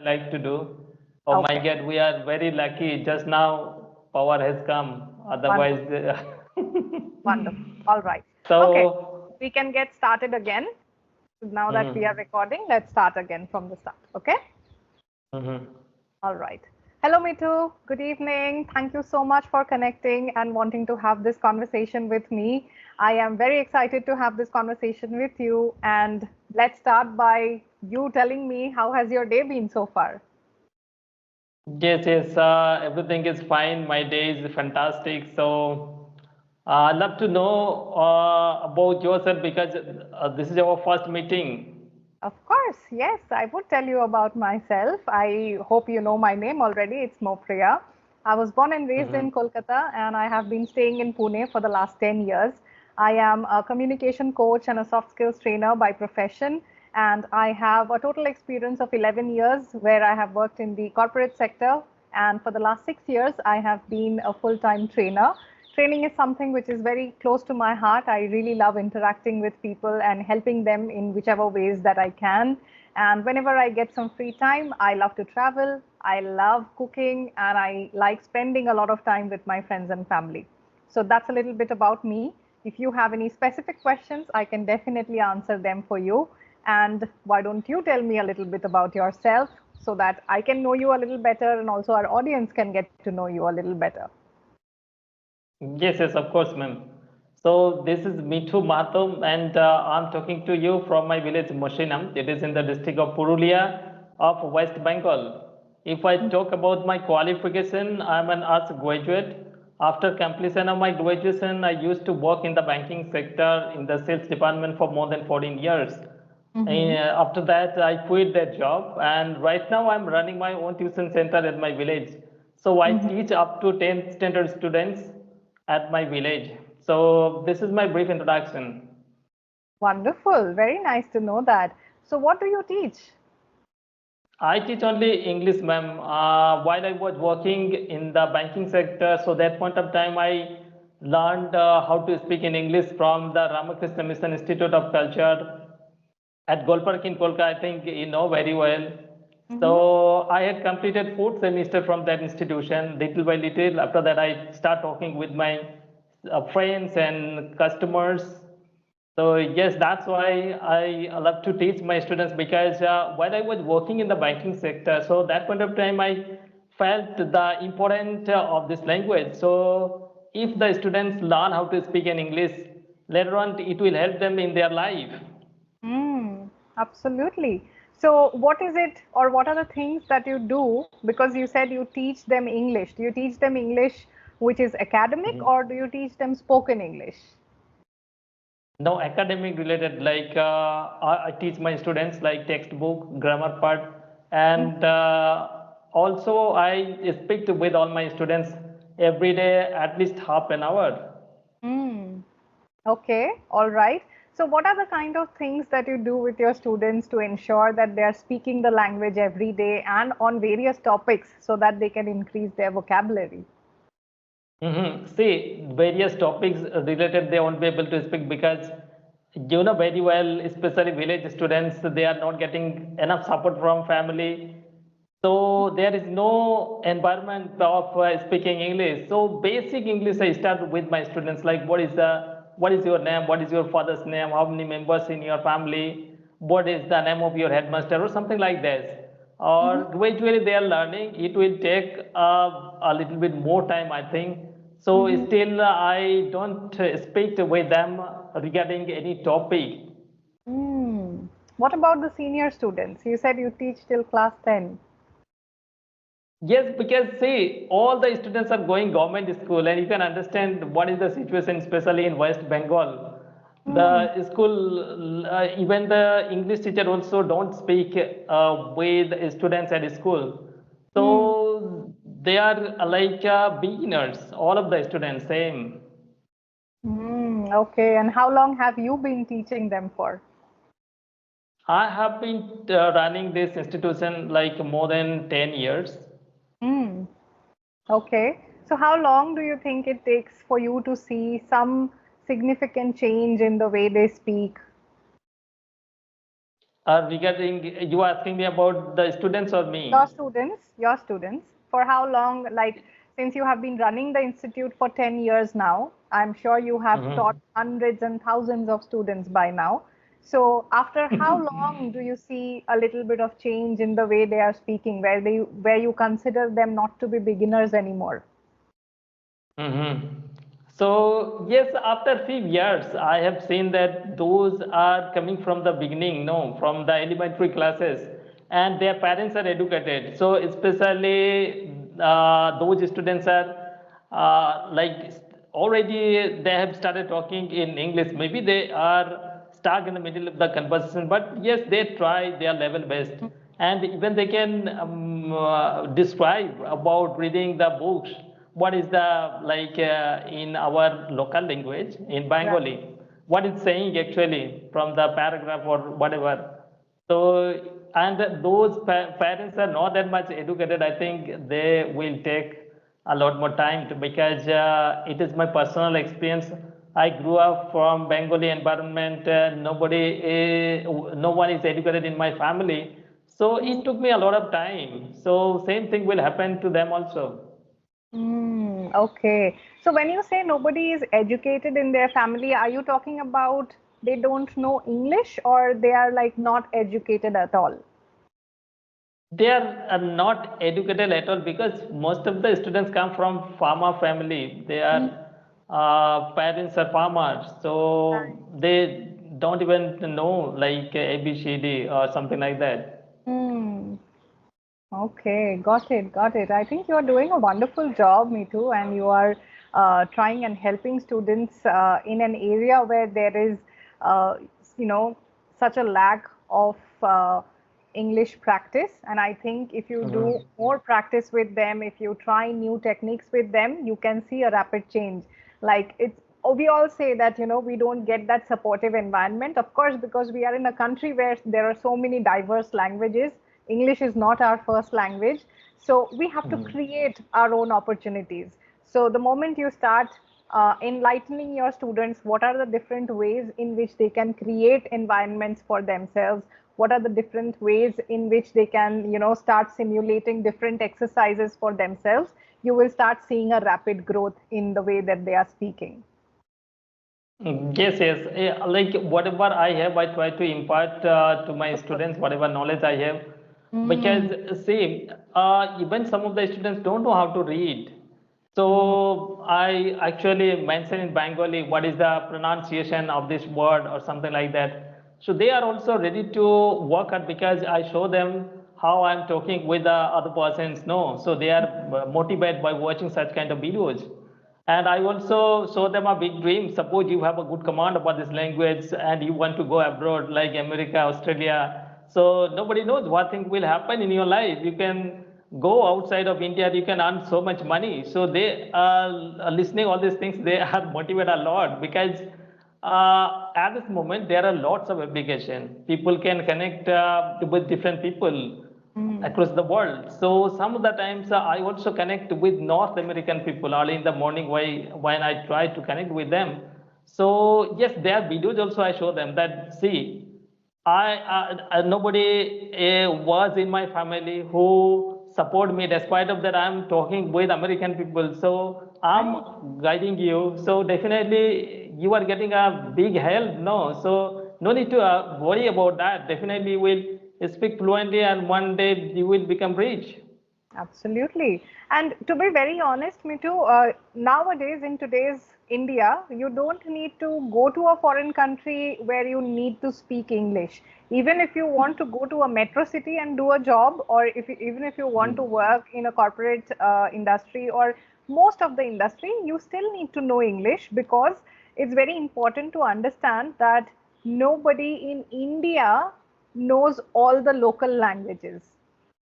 like to do. Oh my Okay, God, we are very lucky. Just now, power has come. wonderful, Otherwise, wonderful. All right. Okay, so. we can get started again. Now that we are Mhm, recording, let's start again from the start. Okay. mhm. All right. Hello, Mitu. Good evening. Thank you so much for connecting and wanting to have this conversation with me. I am very excited to have this conversation with you. And let's start by you telling me how has your day been so far? Yes, yes, everything is fine. My day is fantastic. So, I'd love to know about yourself because this is our first meeting. Of course, yes, I would tell you about myself. I hope you know my name already. It's Mopriya. I was born and raised in Mhm. Kolkata and I have been staying in Pune for the last 10 years. I am a communication coach and a soft skills trainer by profession. And I have a total experience of 11 years where I have worked in the corporate sector. And for the last 6 years, I have been a full time trainer. Training is something which is very close to my heart. I really love interacting with people and helping them in whichever ways that I can. And whenever I get some free time, I love to travel. I love cooking and I like spending a lot of time with my friends and family. So that's a little bit about me. If you have any specific questions, I can definitely answer them for you. And why don't you tell me a little bit about yourself so that I can know you a little better and also our audience can get to know you a little better? Yes, yes, of course, ma'am. So this is Mithu Mathur, and I'm talking to you from my village Moshinam. It is in the district of Purulia of West Bengal. If I talk about my qualification, I'm an arts graduate. After completion of my graduation, I used to work in the banking sector in the sales department for more than 14 years. Mm-hmm. After that, I quit that job, and right now I'm running my own tuition center at my village. So I Mm-hmm. teach up to 10th standard students at my village. So this is my brief introduction. Wonderful. Very nice to know that. So, what do you teach? I teach only English, ma'am. While I was working in the banking sector, so that point of time I learned how to speak in English from the Ramakrishna Mission Institute of Culture at Golpark in Kolkata. I think you know very well. Mm-hmm. So I had completed fourth semester from that institution. Little by little, after that I start talking with my friends and customers. So yes, that's why I love to teach my students because while I was working in the banking sector, so that point of time I felt the importance of this language. So if the students learn how to speak in English, later on it will help them in their life. Mm, absolutely. So, what is it, or what are the things that you do? Because you said you teach them English. Do you teach them English which is academic, Mhm. or do you teach them spoken English? No academic related, like I teach my students like textbook, grammar part, and also I speak with all my students every day at least half an hour. Mm. Okay, all right. So, what are the kind of things that you do with your students to ensure that they are speaking the language every day and on various topics so that they can increase their vocabulary? See, various topics related they won't be able to speak because you know very well, especially village students, they are not getting enough support from family. So there is no environment of speaking English. So basic English I start with my students like what is your name, what is your father's name, how many members in your family, what is the name of your headmaster or something like this. Mm-hmm. Or gradually they are learning. It will take a little bit more time, I think. So Mm-hmm. still I don't speak with them regarding any topic. Mm. What about the senior students? You said you teach till class 10. Yes, because see, all the students are going government school, and you can understand what is the situation, especially in West Bengal. Mm. The school, even the English teacher also don't speak with students at school. Mm. So they are like beginners, all of the students, same. Mm. Okay, and how long have you been teaching them for? I have been running this institution like more than 10 years. Mm. Okay, so how long do you think it takes for you to see some significant change in the way they speak? Regarding, you are asking me about the students or me? Your students, for how long, like since you have been running the institute for 10 years now, I'm sure you have taught hundreds and thousands of students by now. So after how long do you see a little bit of change in the way they are speaking, where you consider them not to be beginners anymore? Mm-hmm. So yes, after few years, I have seen that those are coming from the beginning, no, from the elementary classes, and their parents are educated. So especially those students are already they have started talking in English. Maybe they are stuck in the middle of the conversation, but yes, they try their level best, and even they can describe about reading the books what is the in our local language in Right. Bengali, what it's saying actually from the paragraph or whatever. So, and those parents are not that much educated. I think they will take a lot more time to, because it is my personal experience. I grew up from Bengali environment. No one is educated in my family. So it took me a lot of time. So same thing will happen to them also. Okay. So when you say nobody is educated in their family, are you talking about they don't know English or they are like not educated at all? They are not educated at all, because most of the students come from farmer family. They Mm, are parents are farmers, so they don't even know like ABCD or something like that. Hmm. Okay, got it, got it. I think you are doing a wonderful job, me too, and you are trying and helping students in an area where there is, uh, you know, such a lack of English practice. And I think if you do Mhm. more practice with them, if you try new techniques with them, you can see a rapid change. Like it's, we all say that, we don't get that supportive environment, of course, because we are in a country where there are so many diverse languages. English is not our first language. So we have to Mhm. create our own opportunities. So the moment you start enlightening your students, what are the different ways in which they can create environments for themselves? What are the different ways in which they can, start simulating different exercises for themselves? You will start seeing a rapid growth in the way that they are speaking. Yes, yes. Like whatever I have, I try to impart to my Of course. students whatever knowledge I have. Mm, Because see, even some of the students don't know how to read. mm, So I actually mention in Bengali what is the pronunciation of this word or something like that. So they are also ready to work hard, because I show them how I'm talking with the other persons. No, so they are motivated by watching such kind of videos. And I also show them a big dream. Suppose you have a good command about this language and you want to go abroad like America, Australia. So nobody knows what thing will happen in your life. You can go outside of India, you can earn so much money. So they are listening all these things, they are motivated a lot, because at this moment there are lots of application. People can connect with different people mm. across the world. So some of the times I also connect with North American people early in the morning when I try to connect with them. So yes, their videos also I show them that, see, nobody was in my family who support me, despite of that I'm talking with American people. So Right. I'm guiding you. So definitely you are getting a big help. No, so no need to worry about that. Definitely you will speak fluently, and one day you will become rich. Absolutely. And to be very honest, Mitu, nowadays in today's India, you don't need to go to a foreign country where you need to speak English. Even if you want to go to a metro city and do a job, or even if you want to work in a corporate industry or most of the industry, you still need to know English, because it's very important to understand that nobody in India knows all the local languages.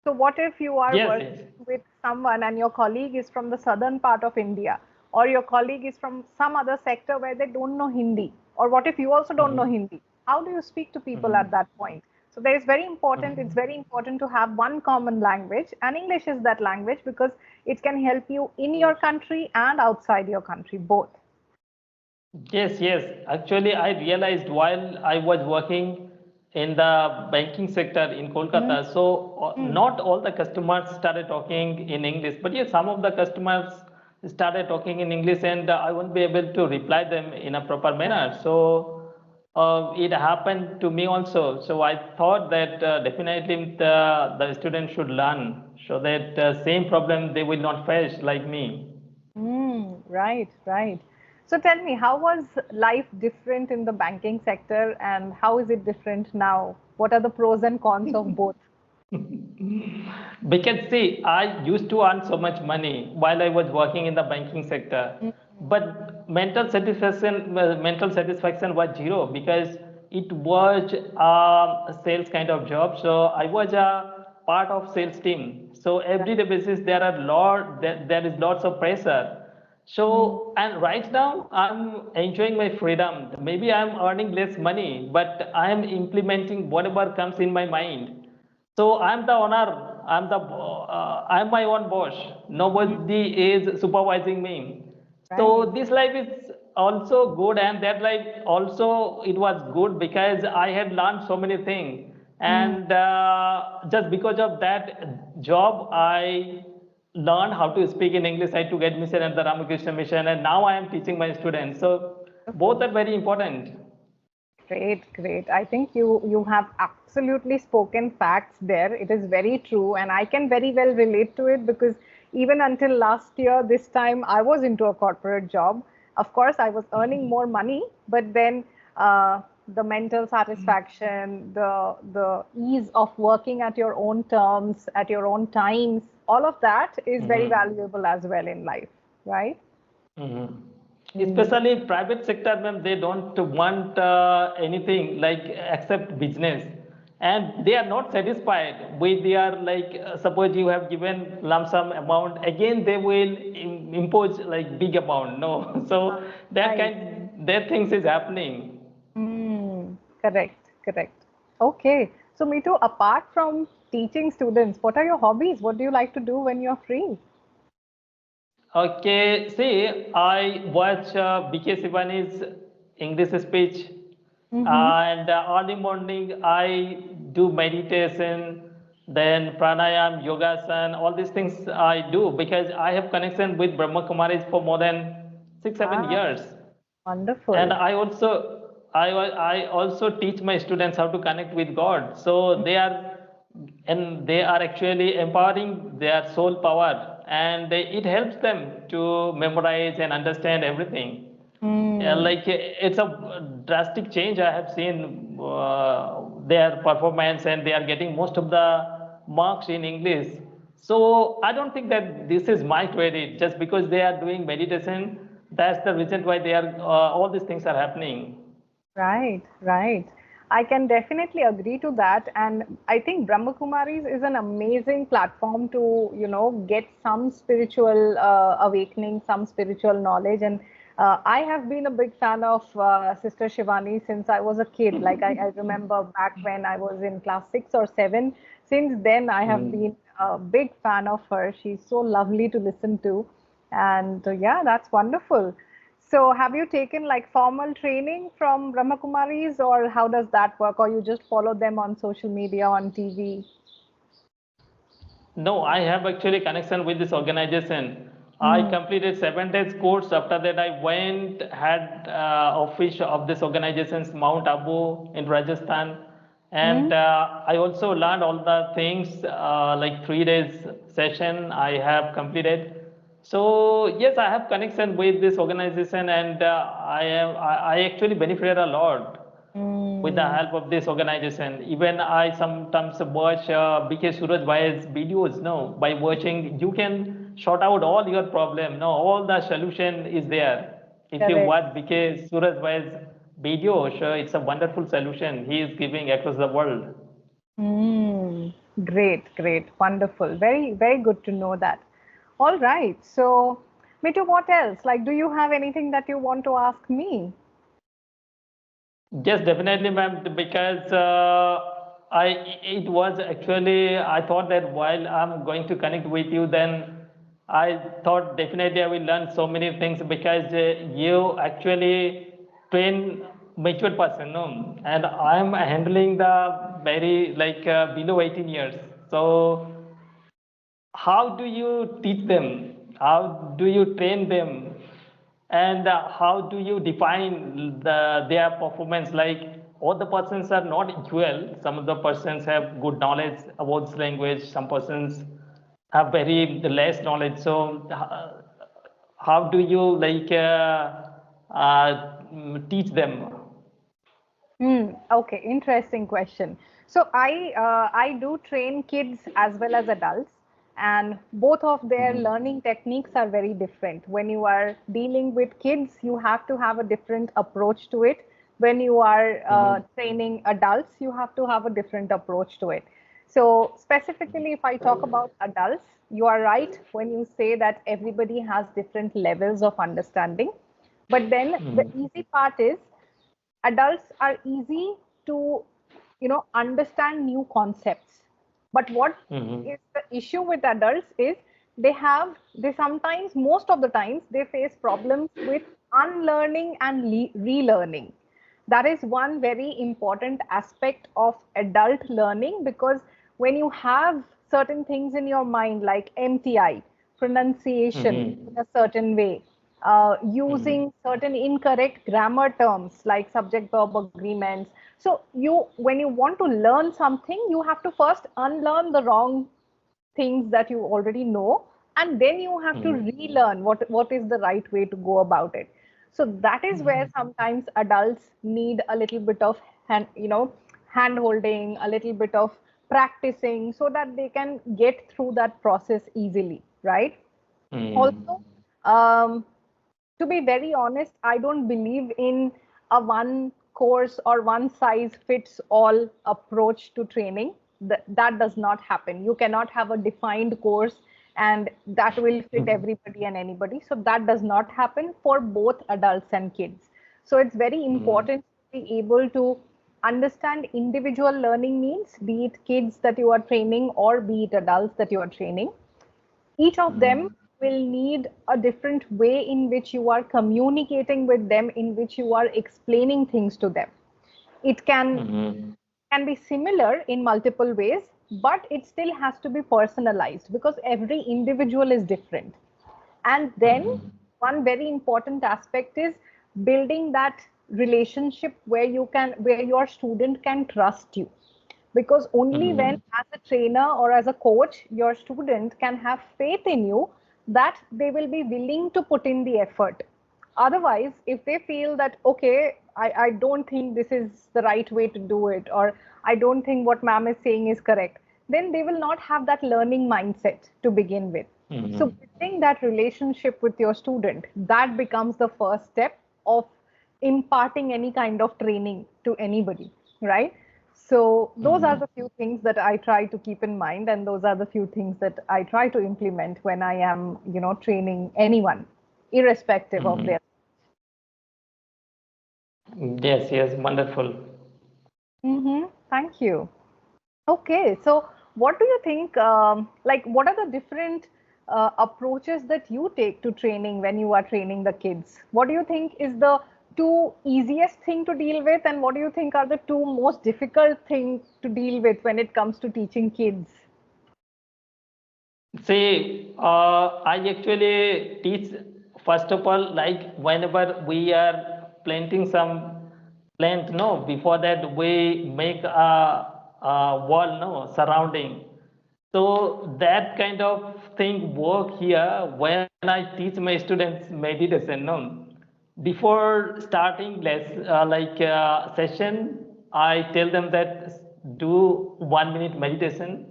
So what if you are Yes, working yes. with someone and your colleague is from the southern part of India, or your colleague is from some other sector where they don't know Hindi? Or what if you also don't know Mhm. Hindi? How do you speak to people at Mhm. that point? So there is very important, it's Mhm. very important to have one common language, and English is that language because it can help you in your country and outside your country, both. Yes, yes. Actually, I realized while I was working in the banking sector in Kolkata. So Mm. not all the customers started talking in English, but yes, some of the customers started talking in English, and I won't be able to reply them in a proper manner. So it happened to me also. So I thought that definitely the students should learn so that same problem they will not face like me. Right, right. So tell me, how was life different in the banking sector and how is it different now? What are the pros and cons of both? Because see, I used to earn so much money while I was working in the banking sector, Mm. but mental satisfaction was zero because it was a sales kind of job. So I was a part of sales team. So Right. everyday basis there is lots of pressure. Mm. So and right now I'm enjoying my freedom. Maybe I'm earning less money, but I am implementing whatever comes in my mind. So I'm the owner. I'm my own boss. Mm. Nobody is supervising me. Right. So this life is also good, and that life also it was good because I had learned so many things. Mm. And just because of that job, I learned how to speak in English. I took admission at the Ramakrishna Mission, and now I am teaching my students. So both Wonderful. are very important. Great, great. I think you have absolutely spoken facts there. It is very true, and I can very well relate to it because even until last year, this time I was into a corporate job. Of course, I was earning more money, but then the mental satisfaction, the ease of working at your own terms, at your own times, all of that is very Mhm. valuable as well in life, right? Mhm. Mm. Especially private sector, ma'am, they don't want anything like except business, and they are not satisfied with their suppose you have given lump sum amount, again they will impose like big amount. No, so that Right. things is happening. Correct, correct. Okay. So, Mitu, apart from teaching students, what are your hobbies? What do you like to do when you're free? Okay, see, I watch BK Sivani's English speech, Mm-hmm. and early morning I do meditation, then pranayam, yogasan, all these things I do because I have connection with Brahma Kumaris for more than 6 7 Ah, years, and wonderful. I also teach my students how to connect with God. So they are actually empowering their soul power, and it helps them to memorize and understand everything. Yeah, Mm, like it's a drastic change I have seen their performance, and they are getting most of the marks in English. So I don't think that this is my credit just because they are doing meditation. That's the reason why they are all these things are happening. right, right. I can definitely agree to that. And I think Brahma Kumaris is an amazing platform to, get some spiritual awakening, some spiritual knowledge. And I have been a big fan of Sister Shivani since I was a kid. Like I remember back when I was in class 6 or 7. Since then, I have Mhm. been a big fan of her. She's so lovely to listen to. And yeah, that's wonderful. So, have you taken like formal training from Brahma Kumaris, or how does that work? Or you just follow them on social media, on TV? No, I have actually connection with this organization. I Mm. completed 7 days course. After that, I went had office of this organization's Mount Abu in Rajasthan, and Mm. I also learned all the things like 3 days session I have completed. So yes, I have connection with this organization, and I actually benefited a lot with the Mm. help of this organization. Even I sometimes watch BK Suraj Bhai's videos. No, by watching, you can sort out all your problem. No, all the solution is there. If you Correct. watch BK Suraj Bhai's video, sure, it's a wonderful solution he is giving across the world. Mm. Great, great, wonderful. Very, very good to know that. All right. So, Mitu, what else? Like, do you have anything that you want to ask me? Yes, definitely, ma'am. Because I it was actually I thought that while I'm going to connect with you, then I thought definitely I will learn so many things because you actually train mature person, no, and I'm handling the very like below 18 years. So how do you teach them? How do you train them? And how do you define their performance? Like all the persons are not equal. Some of the persons have good knowledge about this language. Some persons have very less knowledge. So how do you like teach them? Okay, interesting question. So I do train kids as well as adults, and both of their Mhm. learning techniques are very different. When you are dealing with kids, you have to have a different approach to it. When you are Mhm. training adults, you have to have a different approach to it. So specifically, if I talk about adults, you are right when you say that everybody has different levels of understanding. But then the Mhm. easy part is adults are easy to understand new concepts, but what Mhm. is the issue with adults is they sometimes, most of the times, they face problems with unlearning and relearning. That is one very important aspect of adult learning, because when you have certain things in your mind like MTI, pronunciation Mhm. in a certain way, using certain incorrect grammar terms like subject verb agreements. So when you want to learn something, you have to first unlearn the wrong things that you already know, and then you have to Mhm. relearn what is the right way to go about it. So that is where Mhm. sometimes adults need a little bit of hand holding, a little bit of practicing, so that they can get through that process easily, right? Also, Mhm. um, to be very honest, I don't believe in a one course or one size fits all approach to training. That does not happen. You cannot have a defined course and that will fit everybody and anybody. So that does not happen for both adults and kids. So it's very Mhm. important to be able to understand individual learning needs, be it kids that you are training or be it adults that you are training. Each of them Mhm. will need a different way in which you are communicating with them, in which you are explaining things to them. It Mhm. can be similar in multiple ways, but it still has to be personalized because every individual is different. And then Mhm. one very important aspect is building that relationship where your student can trust you, because only when, Mhm. as a trainer or as a coach, your student can have faith in you, that they will be willing to put in the effort. Otherwise, if they feel that, okay, I don't think this is the right way to do it, or I don't think what ma'am is saying is correct, then they will not have that learning mindset to begin with. So Mhm. building that relationship with your student, that becomes the first step of imparting any kind of training to anybody, right? So those are Mhm. the few things that I try to keep in mind, and those are the few things that I try to implement when I am, training anyone, irrespective of Mhm. their. Yes, yes, wonderful. Thank you. Okay, so what do you think? Like, what are the different approaches that you take to training when you are training the kids? What do you think is the two easiest thing to deal with, and what do you think are the two most difficult things to deal with when it comes to teaching kids? See, I actually teach first of all, like whenever we are planting some plant, no, before that we make a wall, no, surrounding. So that kind of thing work here when I teach my students meditation, no. Before starting session, I tell them that do 1 minute meditation,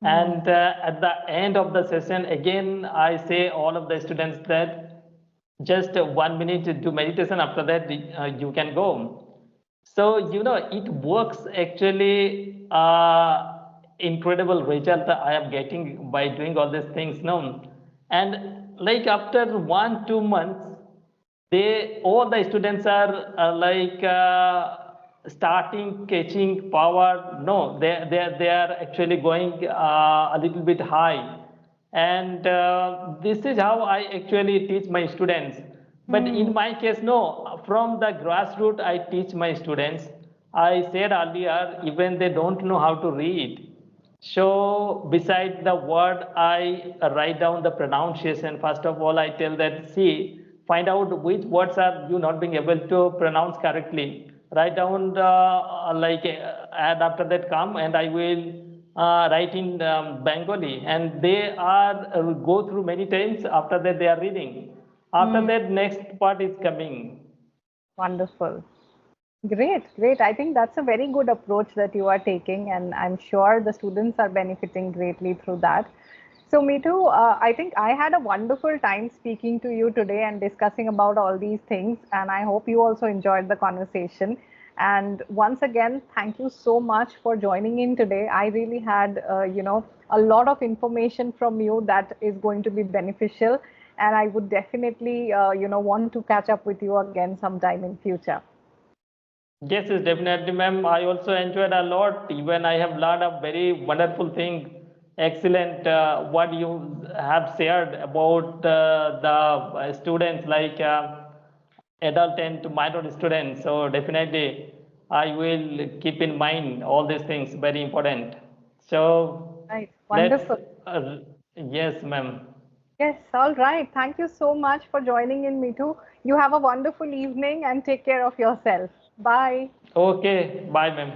Hmm. and at the end of the session again I say all of the students that just 1 minute to do meditation. After that you can go. So it works actually. Incredible result I am getting by doing all these things now, and like after 1 2 months, they all the students are starting catching power. No, they are actually going a little bit high, and this is how I actually teach my students. But in my case, no, from the grassroots, I teach my students. I said earlier, even they don't know how to read. So beside the word, I write down the pronunciation. First of all, I tell that, see, find out which words are you not being able to pronounce correctly. Write down and after that come and I will write in Bengali. And they are go through many times. After that, they are reading. After that, next part is coming. Wonderful. Great, great. I think that's a very good approach that you are taking, and I'm sure the students are benefiting greatly through that. So, Meetu, I think I had a wonderful time speaking to you today and discussing about all these things, and I hope you also enjoyed the conversation. And once again, thank you so much for joining in today. I really had, a lot of information from you that is going to be beneficial, and I would definitely, want to catch up with you again sometime in future. Yes, yes, definitely, ma'am. I also enjoyed a lot. Even I have learned a very wonderful thing. Excellent, what you have shared about the students like adult and minor students. So definitely, I will keep in mind all these things. Very important. So Right, let's. wonderful. Yes, ma'am. Yes, all right. Thank you so much for joining in, Meetu. You have a wonderful evening and take care of yourself. Bye. Okay. Bye, ma'am.